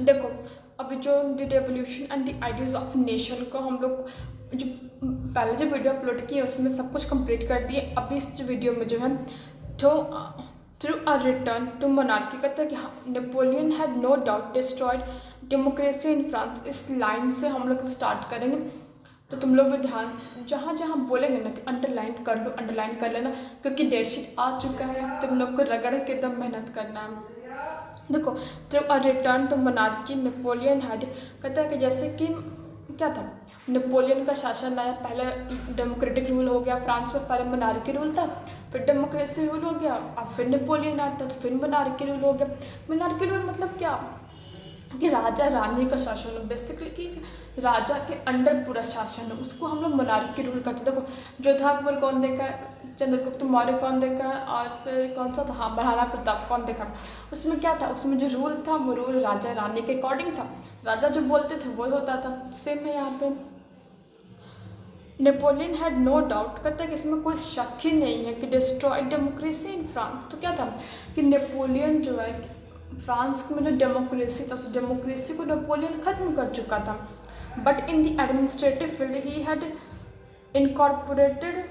देखो, अभी जो the revolution and the ideas of nation को हम लोग जो पहले जो वीडियो अपलोड किए उसमें सब कुछ कंप्लीट कर दिए। अभी इस वीडियो में जो है तो through a return to monarchy कहता है कि हाँ, Napoleon had no doubt destroyed democracy in France. इस लाइन से हम लोग स्टार्ट करेंगे, तो तुम लोग भी ध्यान से जहाँ जहाँ बोलेंगे ना कि अंडरलाइन कर लो, अंडरलाइन कर लेना, क्योंकि डेट शीट आ चुका है, तुम लोग को रगड़ के एकदम मेहनत करना है। देखो, through a return to monarchy Napoleon had कहता है कि जैसे कि क्या था, नेपोलियन का शासन आया, पहले डेमोक्रेटिक रूल हो गया फ्रांस में, पहले मोनार्की रूल था, फिर डेमोक्रेसी रूल हो गया, अब फिर नेपोलियन आता तो फिर मोनार्की रूल हो गया। मोनार्की रूल मतलब क्या कि राजा रानी का शासन हो, बेसिकली कि राजा के अंडर पूरा शासन हो, उसको हम लोग मोनार्की रूल करते। देखो, योद्धा अकबर कौन देखा है, चंद्रगुप्त मौर्य कौन देखा है, और फिर कौन सा था, हाँ, महाराणा प्रताप कौन देखा। उसमें क्या था, उसमें जो रूल था वो रूल राजा रानी के अकॉर्डिंग था, राजा जो बोलते थे वो होता था। सेम है यहाँ पे। नेपोलियन हैड नो डाउट कहता है कि इसमें कोई शक ही नहीं है कि डिस्ट्रॉय डेमोक्रेसी इन फ्रांस। तो क्या था कि नेपोलियन जो है फ्रांस में जो डेमोक्रेसी था उस डेमोक्रेसी को नेपोलियन ख़त्म कर चुका था। But in the administrative field he had incorporated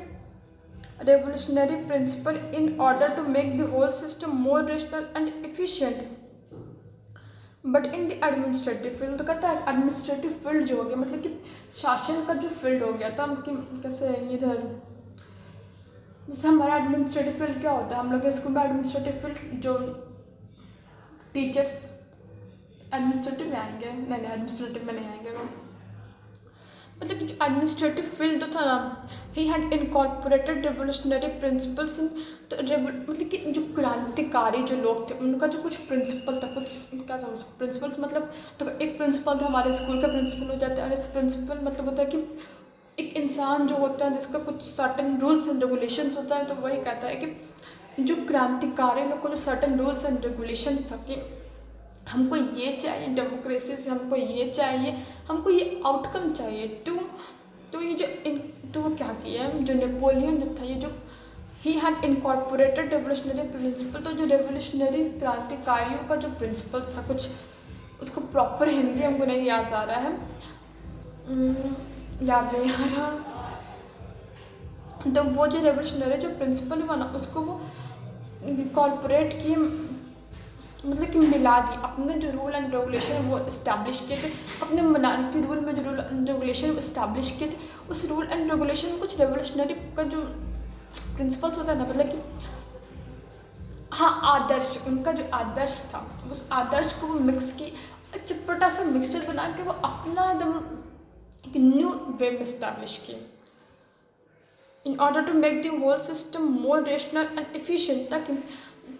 revolutionary principle in order to make the whole system more rational and efficient. But in the administrative field, तो कहता है एडमिनिस्ट्रेटिव फील्ड जो हो गया मतलब कि शासन का जो फील्ड हो गया, तो हम कि कैसे इधर जैसे हमारा एडमिनिस्ट्रेटिव फील्ड क्या होता है, हम लोग के स्कूल में एडमिनिस्ट्रेटिव फील्ड जो टीचर्स एडमिनिस्ट्रेटिव में आएंगे, नहीं एडमिनिस्ट्रेटिव में नहीं आएंगे वो, मतलब कि जो एडमिनिस्ट्रेटिव फील्ड जो था ना, ही had incorporated revolutionary principles in, तो मतलब कि जो क्रांतिकारी जो लोग थे उनका जो कुछ प्रिंसिपल था, कुछ क्या था उसको प्रिंसिपल्स मतलब, तो एक प्रिंसिपल था हमारे स्कूल का प्रिंसिपल हो जाता है, और इस प्रिंसिपल मतलब होता है कि एक इंसान जो होता है जिसका कुछ सर्टन रूल्स एंड रेगुलेशंस होता है, तो वही कहता है कि जो क्रांतिकारी लोग को जो सर्टन रूल्स एंड रेगुलेशंस था कि हमको ये चाहिए डेमोक्रेसी से, हमको ये चाहिए, हमको ये आउटकम चाहिए तो ये जो तो वो क्या किया जो नेपोलियन जो था, ये जो he had incorporated revolutionary principle, तो जो रेवोल्यूशनरी क्रांतिकारियों का जो प्रिंसिपल था, कुछ उसको प्रॉपर हिंदी हमको नहीं याद आ रहा है, याद नहीं आ रहा, तो वो जो रेवोल्यूशनरी जो प्रिंसिपल हुआ ना उसको वो इनकॉर्पोरेट किए, मतलब कि मिला दी, अपने जो रूल एंड रेगुलेशन वो इस्टेब्लिश किए थे, अपने मोनार्की रूल में जो रूल एंड रेगुलेशन इस्टेब्लिश किए थे, उस रूल एंड रेगुलेशन में कुछ रेवोल्यूशनरी का जो प्रिंसिपल्स होता है ना, मतलब कि हाँ आदर्श, उनका जो आदर्श था उस आदर्श को वो मिक्स की, चटपटा सा मिक्सचर बना के वो अपना एकदम एक न्यू वे में इस्टेब्लिश किए, in order to make the whole system more rational and efficient, ताकि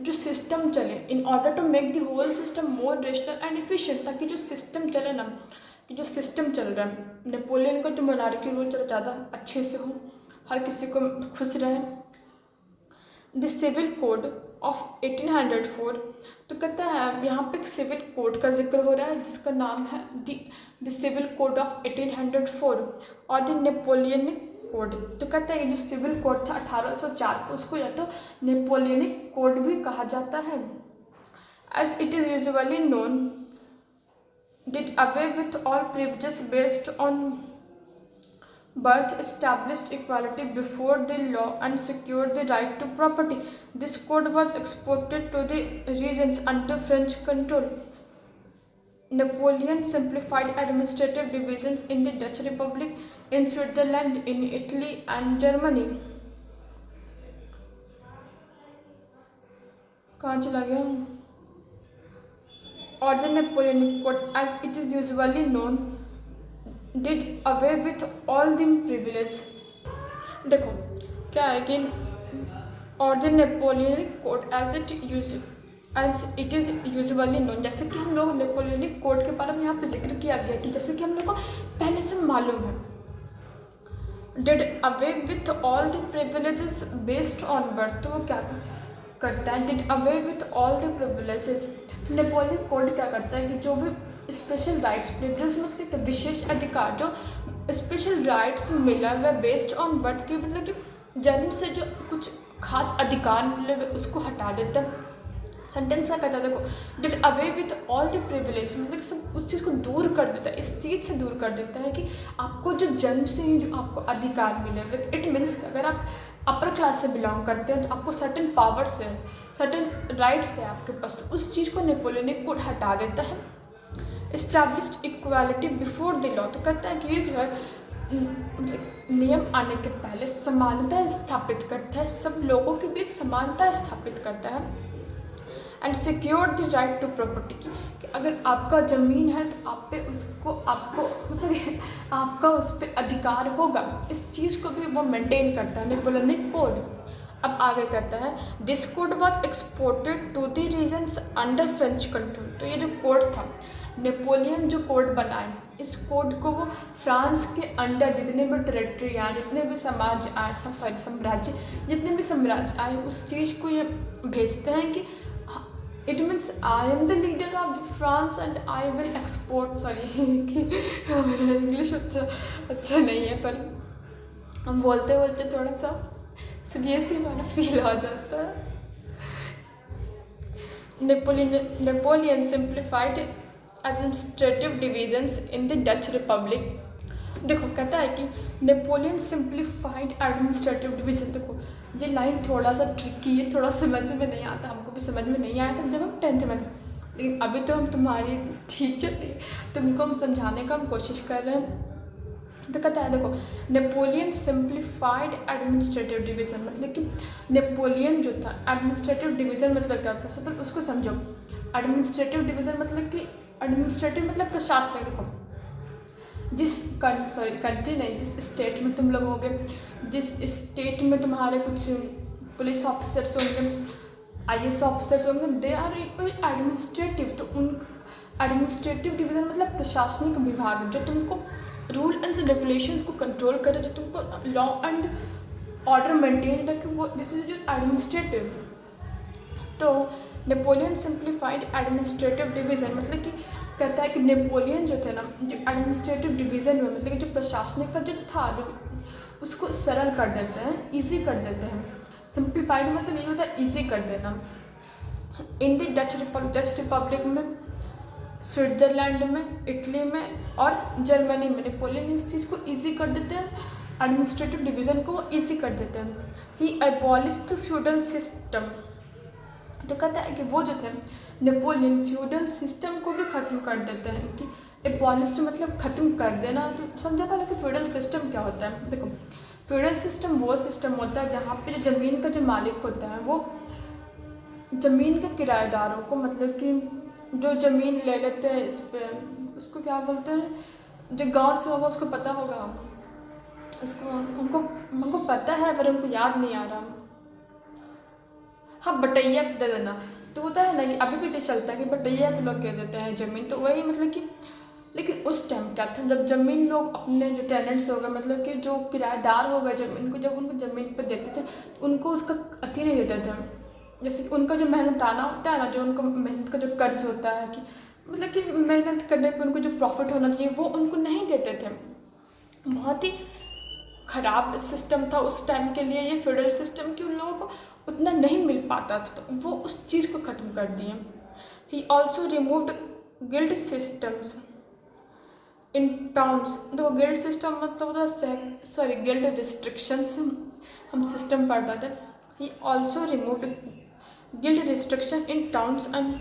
जो सिस्टम चले, in order to make the whole system more rational and efficient, ताकि जो सिस्टम चले ना, कि जो सिस्टम चल रहा है नेपोलियन का जो मोनार्की रूल चला ज़्यादा अच्छे से हो, हर किसी को खुश रहे। द सिविल कोड ऑफ 1804, तो कहता है यहाँ पे एक सिविल कोड का जिक्र हो रहा है जिसका नाम है द सिविल कोड ऑफ 1804 और द नेपोलियनिक कोड। तो कहता है कि जो सिविल कोड था 1804 को, उसको या तो नेपोलियनिक कोड भी कहा जाता है। As it is usually known, did away with all privileges based on birth, established equality before the law and secured the right to property. This code was exported to the regions under French control. Napoleon simplified administrative divisions in the Dutch Republic, in Switzerland, in Italy and Germany. कहाँ चला गया? Or the Napoleonic Code, as it is usually known, did away with all the privileges. देखो क्या है कि और the Napoleonic code as it is usually known, जैसे कि हम लोग नेपोलियनिक कोड के बारे में यहाँ पे जिक्र किया गया कि जैसे कि हम लोग को पहले से मालूम है, did away with all the privileges based on birth, तो वो क्या करता है, did away with all the privileges. Napoleonic code क्या करता है कि जो भी स्पेशल राइट्स, प्रिविलेज मतलब कि विशेष अधिकार, जो स्पेशल राइट्स मिला हुआ बेस्ड ऑन बर्थ के, मतलब कि जन्म से जो कुछ खास अधिकार मिले हुए उसको हटा देता है। सेंटेंस क्या कहता है, देखो did away with all the privilege मतलब कि सब दूर कर देता है, इस चीज़ से दूर कर देता है कि आपको जो जन्म से ही जो आपको अधिकार मिले। इट मीन्स अगर आप अपर क्लास से बिलोंग करते हैं तो आपको सर्टेन पावर्स है, सर्टेन राइट्स है आपके पास, तो उस चीज़ को नेपोलियनिक कोड हटा देता है। Established equality before the law, तो कहता है कि ये जो है नियम आने के पहले समानता स्थापित करता है, सब लोगों के बीच समानता स्थापित करता है। And secure the right to property, कि अगर आपका ज़मीन है तो आप पे उसको आपका उस पर अधिकार होगा, इस चीज़ को भी वो मेंटेन करता है नेपोलियनिक कोड। अब आगे कहता है this code was exported to the regions under French control, तो ये जो कोड था नेपोलियन जो कोड बनाए, इस कोड को वो फ्रांस के अंडर जितने भी टेरिटरी आए, जितने भी साम्राज्य जितने भी साम्राज्य आए, उस चीज़ को ये भेजते हैं कि it means I am the leader of the France and I will export, कि मेरा इंग्लिश अच्छा नहीं है, पर हम बोलते बोलते थोड़ा सा सीरियस ही वाला फील आ जाता है। Napoleon simplified administrative divisions in the Dutch Republic. देखो कहता है कि नेपोलियन सिंप्लीफाइड एडमिनिस्ट्रेटिव डिवीजन, देखो ये लाइन थोड़ा सा ट्रिकी है, थोड़ा समझ में नहीं आता, हमको भी समझ में नहीं आया था जब हम 10th में थे, लेकिन अभी तो हम तुम्हारी टीचर थे, तुमको हम समझाने का हम कोशिश कर रहे हैं। तो कहता है देखो नेपोलियन सिंप्लीफाइड एडमिनिस्ट्रेटिव डिवीज़न, मतलब कि नेपोलियन जो था एडमिनिस्ट्रेटिव डिवीज़न मतलब क्या था, सबसे पहले उसको समझो। एडमिनिस्ट्रेटिव डिवीज़न मतलब कि एडमिनिस्ट्रेटिव मतलब प्रशासनिक। देखो जिस कंट्री नहीं, जिस स्टेट में तुम लोग होगे, जिस स्टेट में तुम्हारे कुछ पुलिस ऑफिसर्स होंगे, IAS ऑफिसर्स होंगे, दे आर एडमिनिस्ट्रेटिव, तो उन एडमिनिस्ट्रेटिव डिवीज़न मतलब प्रशासनिक विभाग जो तुमको रूल एंड रेगुलेशंस को कंट्रोल करे, जो तुमको लॉ एंड ऑर्डर मेंटेन रखे, वो दिस इज जो एडमिनिस्ट्रेटिव। तो नेपोलियन सिंप्लीफाइड एडमिनिस्ट्रेटिव डिवीज़न मतलब कि कहता है कि नेपोलियन जो थे ना, जो एडमिनिस्ट्रेटिव डिवीज़न में मतलब कि जो प्रशासनिक का जो था, जो उसको सरल कर देते हैं, ईजी कर देते हैं। सिंप्लीफाइड मतलब ये होता है ईजी कर देना। इन द डच रिपब्लिक में, स्विट्ज़रलैंड में, इटली में और जर्मनी में नेपोलियन इस चीज़ को ईजी कर देते हैं, एडमिनिस्ट्रेटिव डिवीज़न को ईजी कर देते हैं। ही एबॉलिश द फ्यूडल सिस्टम, तो कहता है कि वो जो थे नेपोलियन फ्यूडल सिस्टम को भी ख़त्म कर देते हैं। कि एबॉलिश मतलब ख़त्म कर देना, तो समझा पहले कि फ्यूडल सिस्टम क्या होता है। देखो फ्यूडल सिस्टम वो सिस्टम होता है जहाँ पे जो ज़मीन का जो मालिक होता है वो ज़मीन के किराएदारों को, मतलब कि जो ज़मीन ले लेते हैं इस पर, उसको क्या बोलते हैं, जो गांव से होगा उसको पता होगा, इसको हमको पता है पर हमको याद नहीं आ रहा। हाँ बटैया दे देना, तो होता है ना कि अभी भी तो चलता है कि बटैया तो लोग कह देते हैं ज़मीन, तो वही मतलब कि, लेकिन उस टाइम क्या था जब ज़मीन लोग अपने जो टेनेंट्स हो गए, मतलब कि जो किराएदार हो गए ज़मीन को, जब उनको ज़मीन पर देते थे तो उनको उसका अति नहीं देते थे, जैसे उनका जो मेहनताना होता है ना, जो उनको मेहनत का जो कर्ज होता है, कि मतलब कि मेहनत करने पर उनको जो प्रॉफिट होना चाहिए वो उनको नहीं देते थे। बहुत ही ख़राब सिस्टम था उस टाइम के लिए ये फ्यूडल सिस्टम, कि उन लोगों को उतना नहीं मिल पाता था, तो वो उस चीज़ को ख़त्म कर दिए। He also removed guild systems in towns. देखो गिल्ड सिस्टम मतलब होता है गिल्ड रिस्ट्रिक्शंस, हम सिस्टम पढ़ रहे थे। He also removed guild restriction in towns and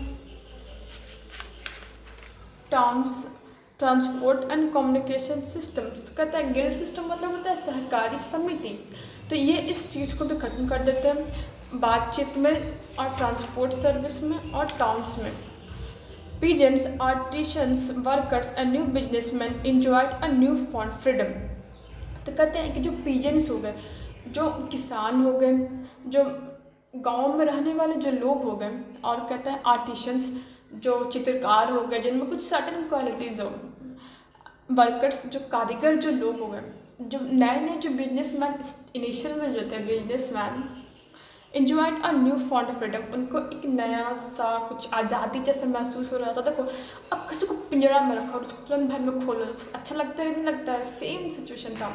transport and communication systems. कहता है गिल्ड सिस्टम मतलब होता है सहकारी समिति, तो ये इस चीज़ को भी ख़त्म कर देते हैं बातचीत में और ट्रांसपोर्ट सर्विस में और टाउन्स में। Peasants, artisans, workers and new businessman enjoyed a new form freedom. तो कहते हैं कि जो पीजेंट्स हो गए, जो किसान हो गए, जो गांव में रहने वाले जो लोग हो गए, और कहता है आर्टिशंस जो चित्रकार हो गए जिनमें कुछ सर्टेन क्वालिटीज़ हो, वर्कर्स जो कारीगर जो लोग हो गए, जो नए नए जो बिजनेसमैन इनिशियल में जो थे businessman, enjoyed a new form of freedom, उनको एक नया सा कुछ आज़ादी जैसा महसूस हो रहा था। देखो अब किसी को पिंजरा में रखा और उसको तुरंत भर में खोलो, अच्छा लगता है नहीं लगता है, सेम सिचुएशन था।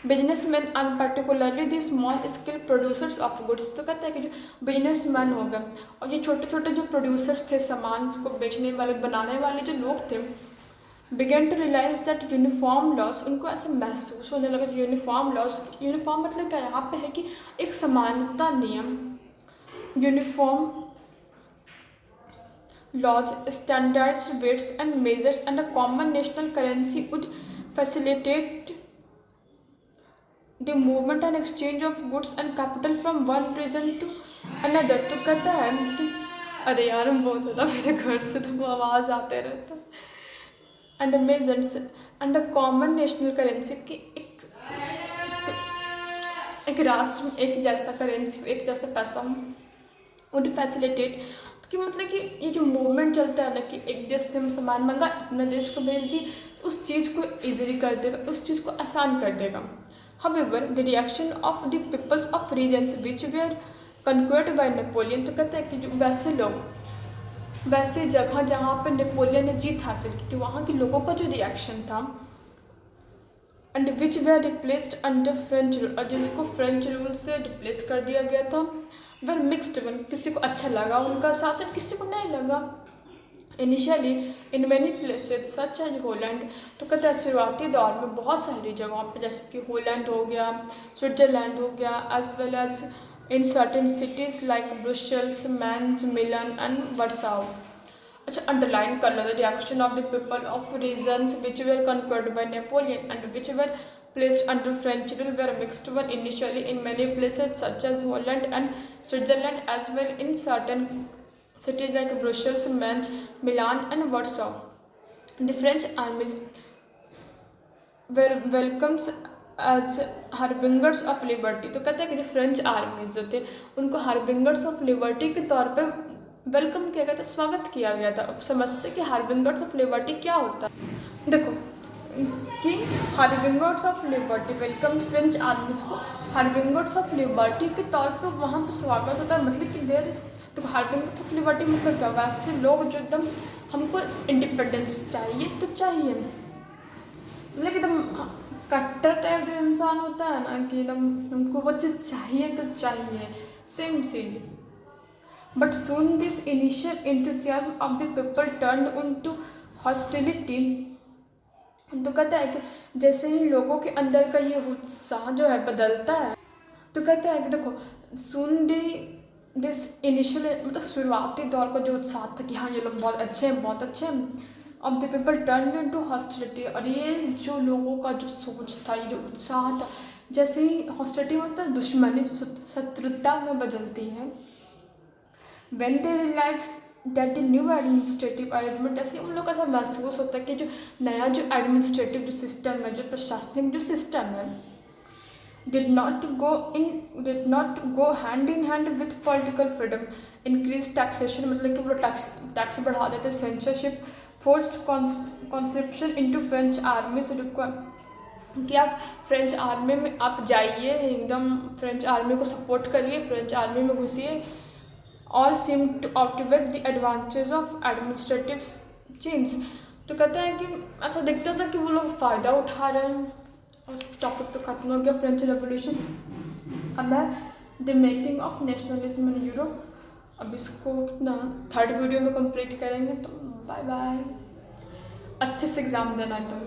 Businessman and particularly the small scale producers of goods. तो कहता है कि जो बिजनेसमैन हो गए और ये छोटे छोटे जो प्रोड्यूसर्स थे, सामान को बेचने वाले, बनाने वाले जो लोग थे, began to realise that uniform laws, उनको ऐसे महसूस होने लगा। यूनिफॉर्म लॉस, यूनिफॉर्म मतलब क्या यहाँ पे है कि एक समानता नियम, uniform laws, standards, weights and measures and a common national currency would facilitate the movement and exchange of goods and capital from one region to another। तो कहता है कि अरे यार हम बोल रहा था मेरे घर से तो वो आवाज़ आते रहता। And measures and a common national currency की एक राष्ट्र में एक जैसा करेंसी, एक जैसा पैसा वुड फैसिलिटेट, कि मतलब कि ये जो मूवमेंट चलता है ना कि एक देश से हम सामान मंगा अपने देश को भेज दी, उस चीज़ को इजीली कर देगा, उस चीज़ को आसान कर देगा। However the reaction of the peoples of regions which were conquered by Napoleon. तो कहते हैं कि जो वैसे लोग, वैसे जगह जहाँ पर नेपोलियन ने जीत हासिल की थी, वहाँ के लोगों का जो रिएक्शन था, and which were replaced under French rule, और जिसको फ्रेंच रूल से रिप्लेस कर दिया गया था, वेर मिक्सड वन, किसी को अच्छा लगा उनका शासन, किसी को नहीं लगा। Initially in many places such as Holland. तो कहते हैं शुरुआती दौर में बहुत सारी जगहों पर, जैसे कि होलैंड हो गया, स्विट्जरलैंड हो गया, as well as in certain cities like Brussels, Mainz, Milan and Warsaw. अच्छा, अंडरलाइन कर लो the reaction of the people of regions which were conquered by Napoleon and which were placed under French rule were mixed one initially in many places such as Holland and Switzerland, as well in certain cities like Brussels, Mainz, Milan and Warsaw. The French armies were welcomed as harbingers of liberty। तो कहते हैं कि जो French आर्मीज जो थे उनको हार्बिंगर्स of liberty के तौर पे वेलकम किया गया था, स्वागत किया गया था। अब समझते कि हार्बिंगर्स ऑफ लिबर्टी क्या होता है। देखो कि harbingers of liberty welcome French armies को हार्बिंगर्स ऑफ लिबर्टी के तौर पर वहाँ पर स्वागत होता है। मतलब कि देर, तो हार्बिंगर्स ऑफ लिबर्टी मतलब क्या, वैसे लोग जो एकदम हमको इंडिपेंडेंस चाहिए तो चाहिए, मतलब एकदम कट्टर टाइप जो इंसान होता है ना कि एकदम हमको वो चीज़ चाहिए तो चाहिए, same cheese. But soon this initial enthusiasm of the people turned into hostility. तो कहता है कि जैसे ही लोगों के अंदर का ये उत्साह जो है बदलता है, तो कहता है कि देखो सुन दिस इनिशियल, मतलब शुरुआती दौर का जो उत्साह था कि हाँ ये लोग बहुत अच्छे हैं, बहुत अच्छे हैं, of the people turn into hostility. और ये जो लोगों का जो सोच था, ये जो उत्साह था, जैसे ही हॉस्टिलिटी मतलब दुश्मनी, शत्रुता में बदलती है। When they realise that the new administrative arrangement, ऐसे उन लोग को ऐसा महसूस होता है कि जो नया जो एडमिनिस्ट्रेटिव जो सिस्टम है, जो प्रशासनिक जो सिस्टम है, did not go hand in hand with political freedom, increased taxation, मतलब कि वो टैक्स बढ़ा देते, censorship, forced conception into French army से कि आप फ्रेंच आर्मी में आप जाइए, एकदम फ्रेंच आर्मी को सपोर्ट करिए, फ्रेंच आर्मी में घुसिए। All seem to outweigh the advantage of administrative change. तो कहते हैं कि ऐसा दिखता था कि वो लोग फ़ायदा उठा रहे हैं। और टॉपिक तो खत्म हो गया, फ्रेंच रेवोल्यूशन। अब है the making of nationalism in Europe. अब इसको कितना 3rd वीडियो में कंप्लीट करेंगे। तो बाय बाय, अच्छे से एग्ज़ाम देना है तुम।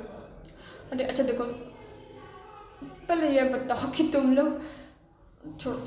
अरे अच्छा देखो, पहले ये बताओ कि तुम लोग छोड़ो